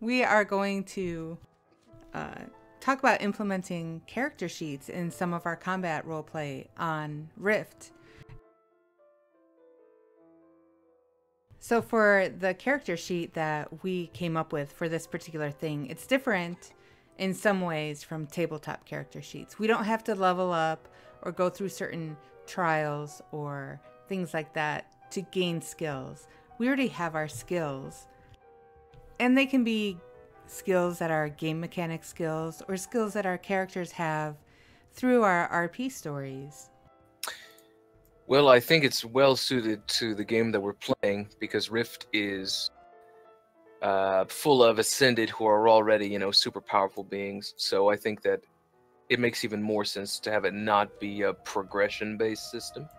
We are going to talk about implementing character sheets in some of our combat roleplay on Rift. So for the character sheet that we came up with for this particular thing, it's different in some ways from tabletop character sheets. We don't have to level up or go through certain trials or things like that to gain skills. We already have our skills, and they can be skills that are game mechanic skills or skills that our characters have through our RP stories. Well, I think it's well suited to the game that we're playing because Rift is full of Ascended who are already, super powerful beings. So I think that it makes even more sense to have it not be a progression-based system.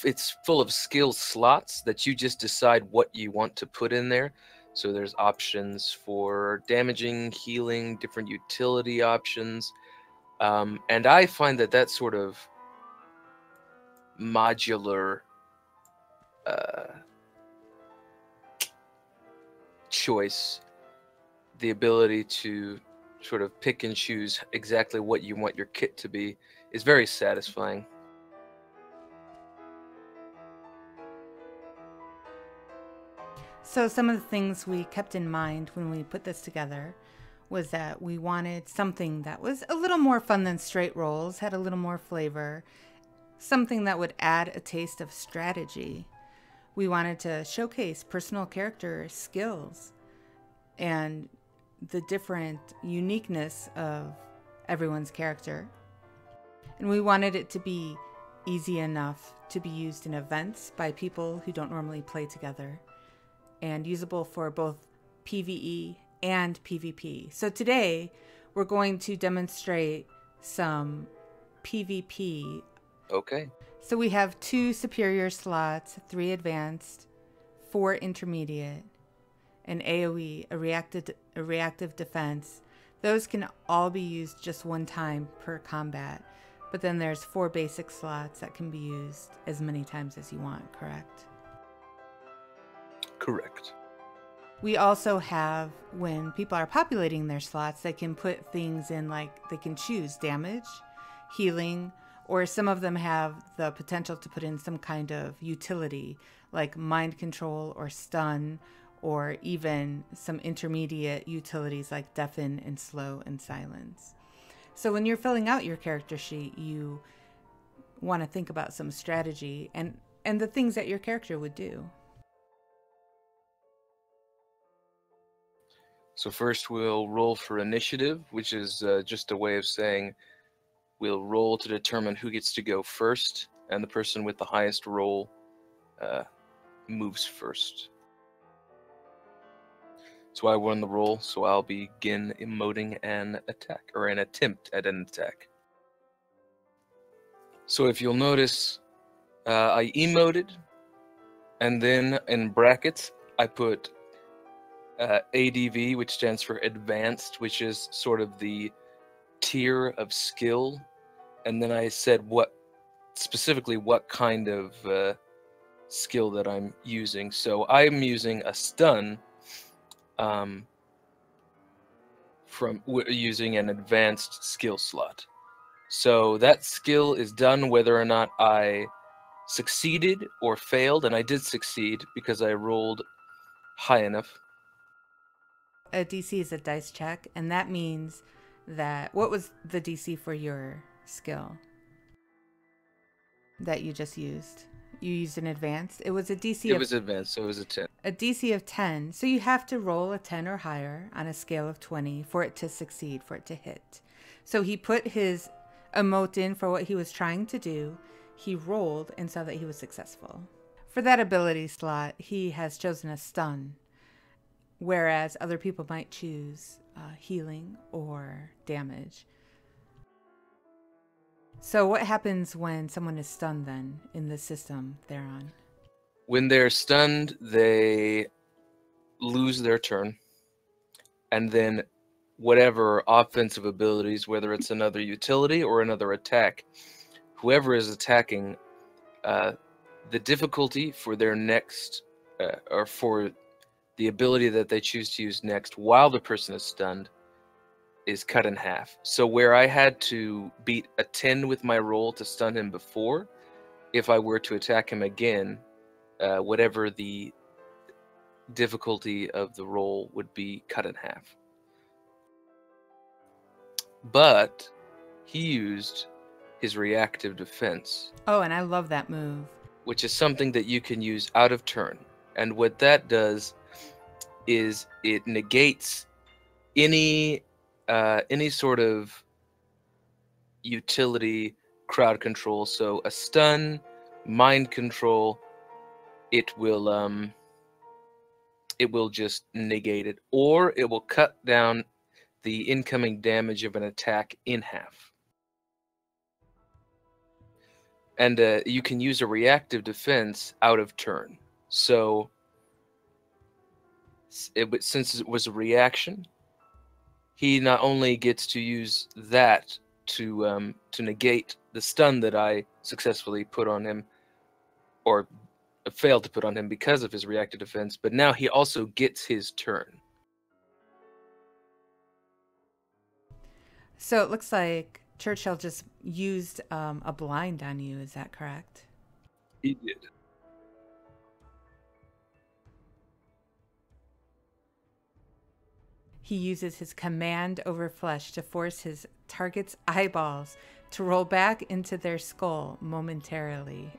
It's full of skill slots that you just decide what you want to put in there. So there's options for damaging, healing, different utility options. And I find that sort of modular choice, the ability to sort of pick and choose exactly what you want your kit to be, is very satisfying. So some of the things we kept in mind when we put this together was that we wanted something that was a little more fun than straight rolls, had a little more flavor, something that would add a taste of strategy. We wanted to showcase personal character skills and the different uniqueness of everyone's character. And we wanted it to be easy enough to be used in events by people who don't normally play together, and usable for both PvE and PvP. So today we're going to demonstrate some PvP. Okay. So we have 2 superior slots, 3 advanced, 4 intermediate, an AoE, a reactive defense. Those can all be used just one time per combat. But then there's 4 basic slots that can be used as many times as you want, correct? Correct. We also have, when people are populating their slots, they can put things in, like they can choose damage, healing, or some of them have the potential to put in some kind of utility, like mind control or stun, or even some intermediate utilities like deafen and slow and silence. So when you're filling out your character sheet, you want to think about some strategy and the things that your character would do. So first we'll roll for initiative, which is just a way of saying we'll roll to determine who gets to go first, and the person with the highest roll moves first. So I won the roll, so I'll begin emoting an attack, or an attempt at an attack. So if you'll notice, I emoted, and then in brackets I put ADV, which stands for advanced, which is sort of the tier of skill, and then I said specifically what kind of skill that I'm using. So I'm using a stun using an advanced skill slot. So that skill is done whether or not I succeeded or failed, and I did succeed because I rolled high enough. A DC is a dice check, and that means that, what was the DC for your skill that you just used? You used an advanced. It was a DC It was advanced, so it was a 10. A DC of 10. So you have to roll a 10 or higher on a scale of 20 for it to succeed, for it to hit. So he put his emote in for what he was trying to do. He rolled and saw that he was successful. For that ability slot, he has chosen a stun, whereas other people might choose healing or damage. So what happens when someone is stunned then in the system they're on? When they're stunned, they lose their turn, and then whatever offensive abilities, whether it's another utility or another attack, whoever is attacking, the difficulty for their next or for the ability that they choose to use next while the person is stunned is cut in half. So where I had to beat a 10 with my roll to stun him before, if I were to attack him again, whatever the difficulty of the roll would be cut in half. But he used his reactive defense. Oh, and I love that move. Which is something that you can use out of turn. And what that does is it negates any sort of utility crowd control. So a stun, mind control, it will just negate it, or it will cut down the incoming damage of an attack in half. And you can use a reactive defense out of turn. So since it was a reaction, he not only gets to use that to negate the stun that I successfully put on him, or failed to put on him because of his reactive defense, but now he also gets his turn. So it looks like Churchill just used a blind on you. Is that correct? He did. He uses his command over flesh to force his target's eyeballs to roll back into their skull momentarily.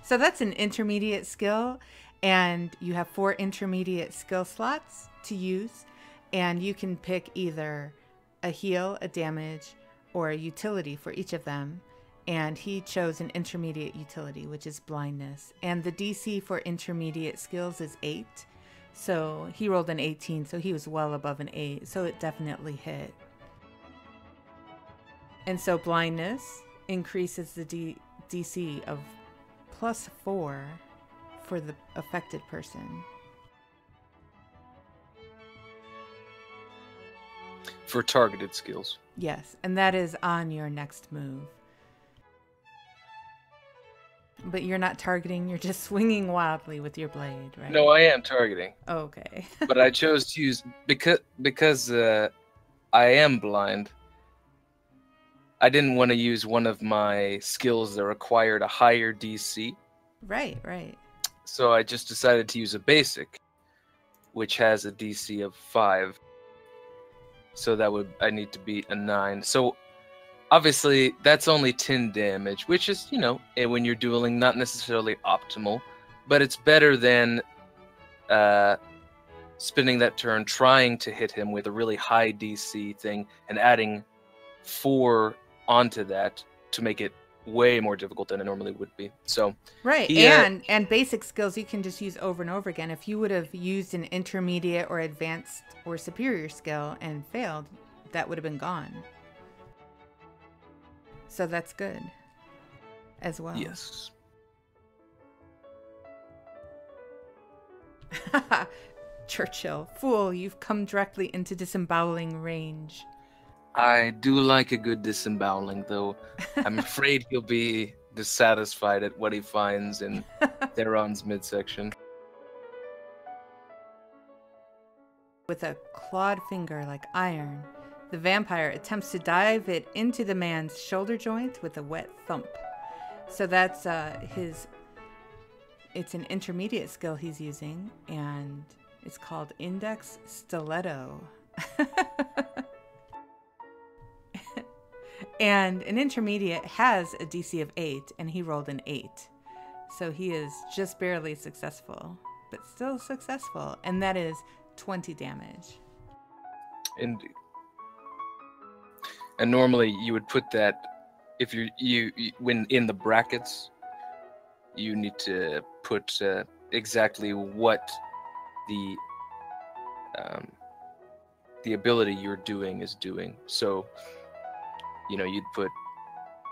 So that's an intermediate skill, and you have 4 intermediate skill slots to use, and you can pick either a heal, a damage, or a utility for each of them. And he chose an intermediate utility, which is blindness. And the DC for intermediate skills is 8. So he rolled an 18, so he was well above an 8. So it definitely hit. And so blindness increases the DC of +4 for the affected person. For targeted skills. Yes, and that is on your next move. But you're not targeting, you're just swinging wildly with your blade, right? No, I am targeting. Okay. But I chose to use, because I am blind, I didn't want to use one of my skills that required a higher DC. Right, right. So I just decided to use a basic, which has a DC of 5. So I need to beat a 9. So obviously that's only 10 damage, which is, when you're dueling, not necessarily optimal, but it's better than spending that turn trying to hit him with a really high DC thing and adding 4 onto that to make it way more difficult than it normally would be. So right, and basic skills you can just use over and over again. If you would have used an intermediate or advanced or superior skill and failed, that would have been gone. So that's good as well. Yes. Churchill, fool, you've come directly into disemboweling range. I do like a good disemboweling, though. I'm afraid he'll be dissatisfied at what he finds in Theron's midsection. With a clawed finger like iron, the vampire attempts to dive it into the man's shoulder joint with a wet thump. So that's it's an intermediate skill he's using, and it's called Index Stiletto. And an intermediate has a DC of 8, and he rolled an 8. So he is just barely successful, but still successful. And that is 20 damage. Indeed. And normally you would put that, if when in the brackets, you need to put exactly what the ability you're doing is doing. So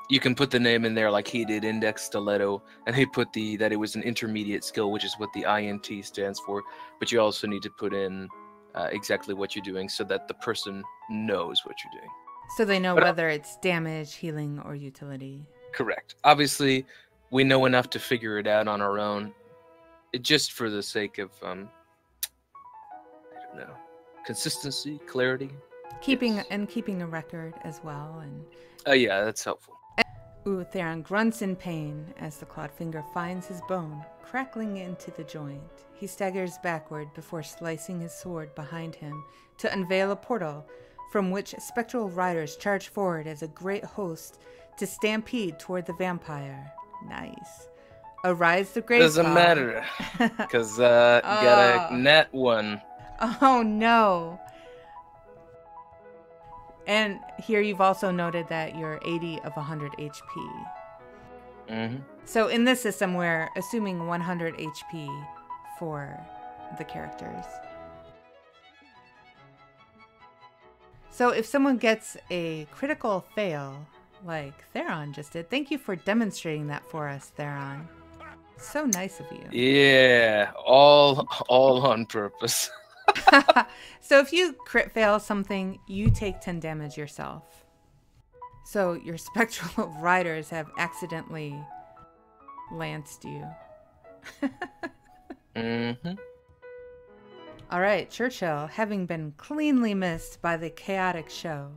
you can put the name in there like he did, Index Stiletto, and he put that it was an intermediate skill, which is what the INT stands for. But you also need to put in exactly what you're doing so that the person knows what you're doing. So they know whether it's damage, healing, or utility. Correct. Obviously, we know enough to figure it out on our own. just for the sake of I don't know, consistency, clarity. Keeping Yes. keeping a record as well. And Yeah, that's helpful. ooh, Theron grunts in pain as the clawed finger finds his bone, crackling into the joint. He staggers backward before slicing his sword behind him to unveil a portal from which spectral riders charge forward as a great host to stampede toward the vampire. Nice. Arise the great Doesn't matter, because got a Oh. nat 1. Oh no. And here you've also noted that you're 80 of 100 HP. Mm-hmm. So in this system, we're assuming 100 HP for the characters. So if someone gets a critical fail, like Theron just did, thank you for demonstrating that for us, Theron. So nice of you. Yeah, all on purpose. So if you crit fail something, you take 10 damage yourself. So your spectral riders have accidentally lanced you. Mm-hmm. All right, Churchill, having been cleanly missed by the chaotic show,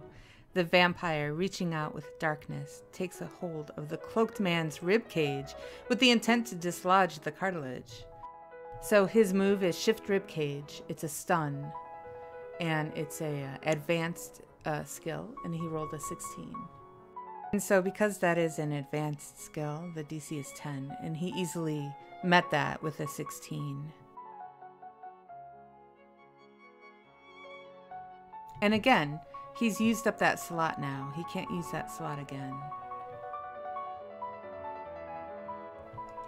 the vampire, reaching out with darkness, takes a hold of the cloaked man's rib cage with the intent to dislodge the cartilage. So his move is Shift Rib Cage. It's a stun, and it's a advanced skill, and he rolled a 16. And so because that is an advanced skill, the DC is 10, and he easily met that with a 16. And again, he's used up that slot now. He can't use that slot again.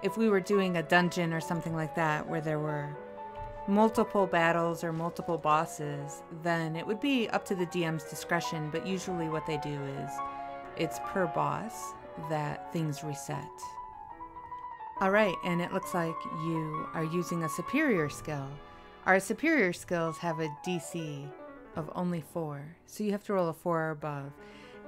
If we were doing a dungeon or something like that where there were multiple battles or multiple bosses, then it would be up to the DM's discretion, but usually what they do is it's per boss that things reset. All right, and it looks like you are using a superior skill. Our superior skills have a DC of only 4, so you have to roll a 4 or above.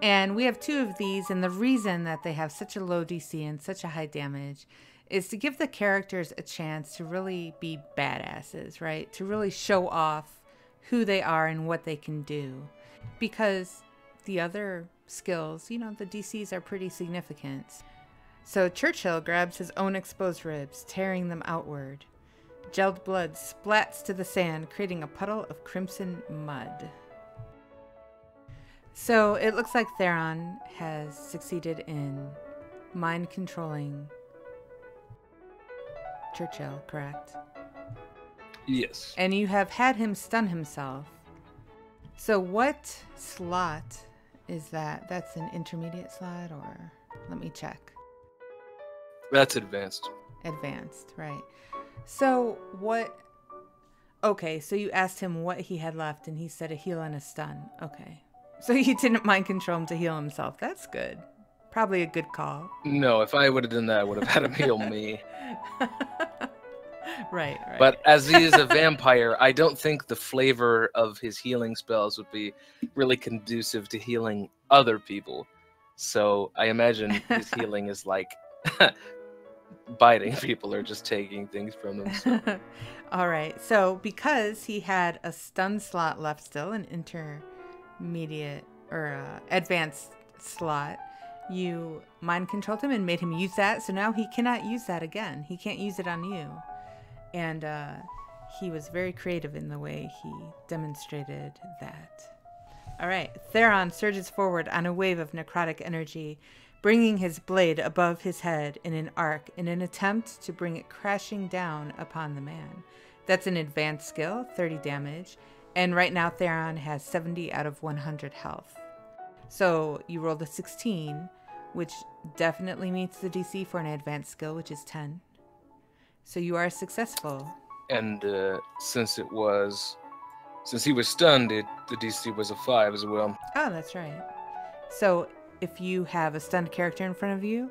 And we have 2 of these, and the reason that they have such a low DC and such a high damage is to give the characters a chance to really be badasses, right? To really show off who they are and what they can do. Because the other skills, you know, the DCs are pretty significant. So Churchill grabs his own exposed ribs, tearing them outward. Gelled blood splats to the sand, creating a puddle of crimson mud. So it looks like Theron has succeeded in mind controlling Churchill, correct? Yes. And you have had him stun himself. So what slot is that? That's an intermediate slot, or let me check. That's advanced. Advanced, right. So what... Okay, so you asked him what he had left, and he said a heal and a stun. Okay. So you didn't mind control him to heal himself. That's good. Probably a good call. No, if I would have done that, I would have had him heal me. Right. But as he is a vampire, I don't think the flavor of his healing spells would be really conducive to healing other people. So I imagine his healing is like biting people or just taking things from them. So. All right. So because he had a stun slot left still, an intermediate or advanced slot, you mind controlled him and made him use that. So now he cannot use that again. He can't use it on you. And he was very creative in the way he demonstrated that. All right. Theron surges forward on a wave of necrotic energy, bringing his blade above his head in an arc in an attempt to bring it crashing down upon the man. That's an advanced skill, 30 damage. And right now Theron has 70 out of 100 health. So you rolled a 16, which definitely meets the DC for an advanced skill, which is 10. So you are successful. And since he was stunned, the DC was a 5 as well. Oh, that's right. So if you have a stunned character in front of you,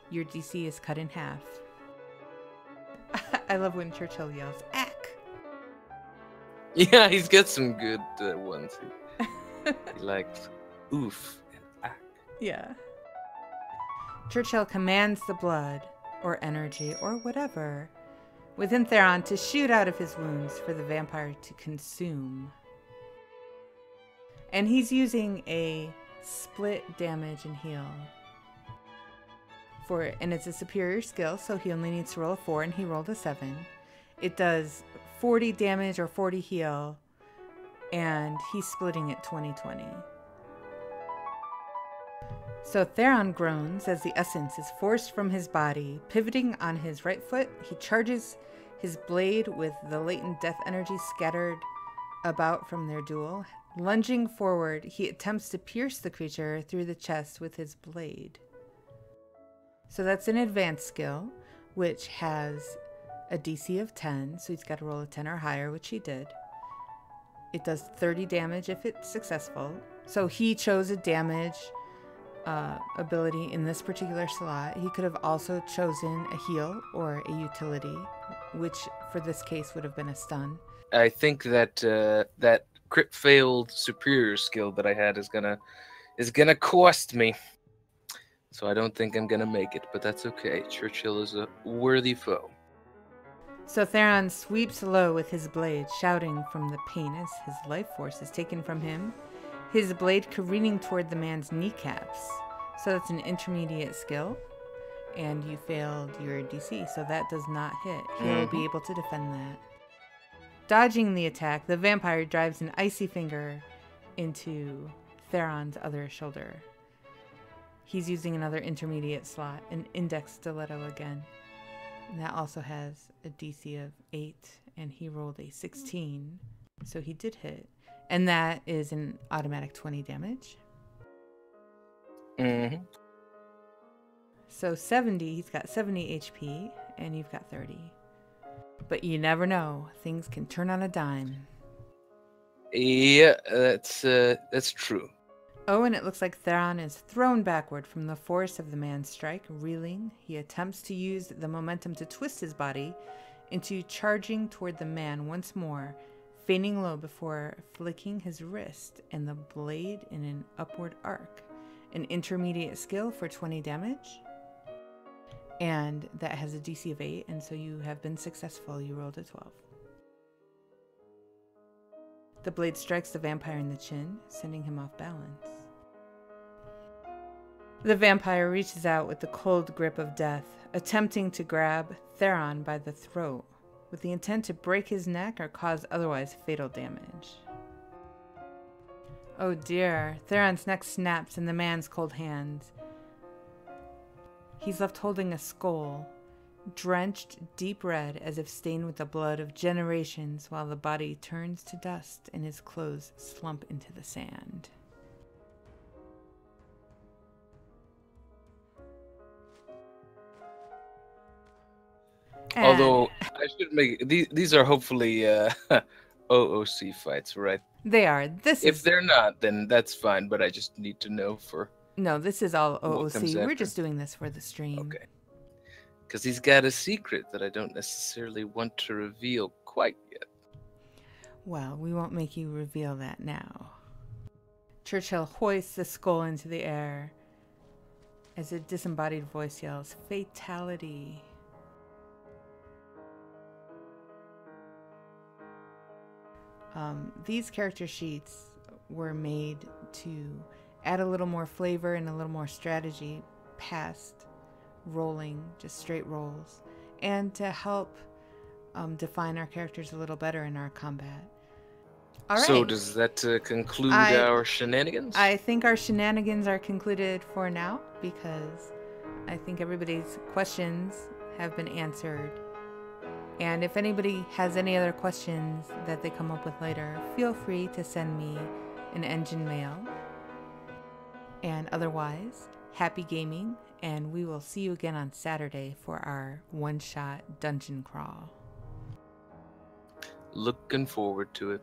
your DC is cut in half. I love when Churchill yells, "Ack!" Yeah, he's got some good ones. He likes oof and ack. Yeah. Churchill commands the blood, or energy, or whatever, within Theron to shoot out of his wounds for the vampire to consume. And he's using a split damage and heal. And it's a superior skill, so he only needs to roll a 4, and he rolled a 7. It does 40 damage or 40 heal, and he's splitting it 20-20. So Theron groans as the essence is forced from his body. Pivoting on his right foot, he charges his blade with the latent death energy scattered about from their duel. Lunging forward, he attempts to pierce the creature through the chest with his blade. So that's an advanced skill, which has a DC of 10, so he's got to roll a 10 or higher, which he did. It does 30 damage if it's successful. So he chose a damage ability in this particular slot. He could have also chosen a heal or a utility, which for this case would have been a stun. I think that that crit failed superior skill that I had is gonna cost me. So I don't think I'm gonna make it, but that's okay. Churchill is a worthy foe. So Theron sweeps low with his blade, shouting from the pain as his life force is taken from him, his blade careening toward the man's kneecaps. So that's an intermediate skill, and you failed your DC, so that does not hit. He'll be able to defend that. Dodging the attack, the vampire drives an icy finger into Theron's other shoulder. He's using another intermediate slot, an index stiletto again. And that also has a DC of 8, and he rolled a 16, so he did hit. And that is an automatic 20 damage. Mm-hmm. So 70, he's got 70 HP, and you've got 30. But you never know. Things can turn on a dime. Yeah, that's true. Oh, and it looks like Theron is thrown backward from the force of the man's strike. Reeling, he attempts to use the momentum to twist his body into charging toward the man once more, feigning low before flicking his wrist and the blade in an upward arc. An intermediate skill for 20 damage. And that has a DC of 8, and so you have been successful. You rolled a 12. The blade strikes the vampire in the chin, sending him off balance. The vampire reaches out with the cold grip of death, attempting to grab Theron by the throat, with the intent to break his neck or cause otherwise fatal damage. Oh dear, Theron's neck snaps in the man's cold hands. He's left holding a skull, drenched deep red as if stained with the blood of generations, while the body turns to dust and his clothes slump into the sand. Although I should make these are hopefully OOC fights, right? They are. If they're not, then that's fine. But I just need to know for. No, this is all OOC. We're just doing this for the stream. Okay. Because he's got a secret that I don't necessarily want to reveal quite yet. Well, we won't make you reveal that now. Churchill hoists the skull into the air as a disembodied voice yells, "Fatality." These character sheets were made to add a little more flavor and a little more strategy past rolling, just straight rolls, and to help define our characters a little better in our combat. All right. So does that conclude our shenanigans? I think our shenanigans are concluded for now, because I think everybody's questions have been answered. And if anybody has any other questions that they come up with later, feel free to send me an engine mail. And otherwise, happy gaming, and we will see you again on Saturday for our one-shot dungeon crawl. Looking forward to it.